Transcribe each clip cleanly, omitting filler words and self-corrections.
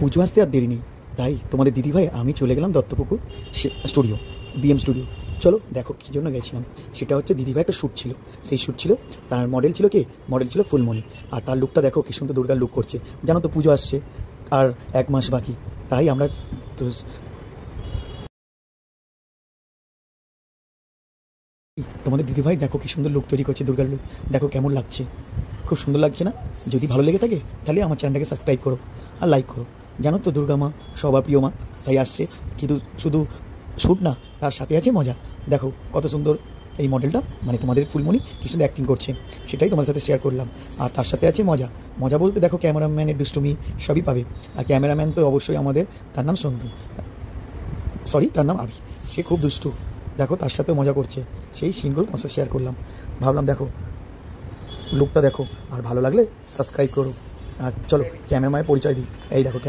পুজো আসতে আর দেরি নেই, তাই তোমাদের দিদিভাই আমি চলে গেলাম দত্তপুকুর স্টুডিও, বিএম স্টুডিও। চলো দেখো কী জন্য গেছিলাম। সেটা হচ্ছে দিদিভাই একটা শ্যুট ছিল, সেই শ্যুট ছিল, তার মডেল ছিল কে, মডেল ছিল ফুলমণি। আর তার লুকটা দেখো কী সুন্দর দুর্গার লুক করছে। জানো তো পুজো আসছে আর 1 মাস বাকি, তাই আমরা তো তোমাদের দিদিভাই দেখো কী সুন্দর লুক তৈরি করছে, দুর্গার লুক দেখো কেমন লাগছে, খুব সুন্দর লাগছে না? যদি ভালো লেগে থাকে তাহলে আমার চ্যানেলটাকে সাবস্ক্রাইব করো আর লাইক করো। জানো তো দুর্গা মা সবার প্রিয় মা, তাই আসছে। কিন্তু শুধু শ্যুট না, তার সাথে আছে মজা। দেখো কত সুন্দর এই মডেলটা, মানে তোমাদের ফুলমণি কী সুন্দর অ্যাক্টিং করছে, সেটাই তোমাদের সাথে শেয়ার করলাম। আর তার সাথে আছে মজা। মজা বলতে দেখো ক্যামেরাম্যানের দুষ্টুমি সবই পাবে। আর ক্যামেরাম্যান তো অবশ্যই আমাদের, তার নাম সন্তু, সরি তার নাম আবি। সে খুব দুষ্টু, দেখো তার সাথেও মজা করছে। সেই সিনগুলো তোমার সাথে শেয়ার করলাম। ভাবলাম দেখো লুকটা দেখো, আর ভালো লাগলে সাবস্ক্রাইব করো। আর চলো ক্যামেরাম্যানের পরিচয় দিই। এই দেখো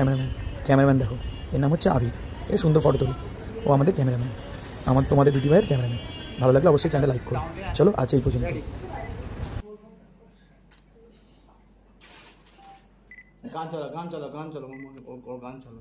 ক্যামেরাম্যান দেখো, এর নাম হচ্ছে আবির। এ সুন্দর ফটো তোলে, ও আমাদের ক্যামেরাম্যান, তোমাদের দিদিভাইয়ের ক্যামেরাম্যান। ভালো লাগলে অবশ্যই চ্যানেল লাইক করো। চলো আজ এই পর্যন্ত। গান চলো, গান চলো, গান চলো, গান চলো।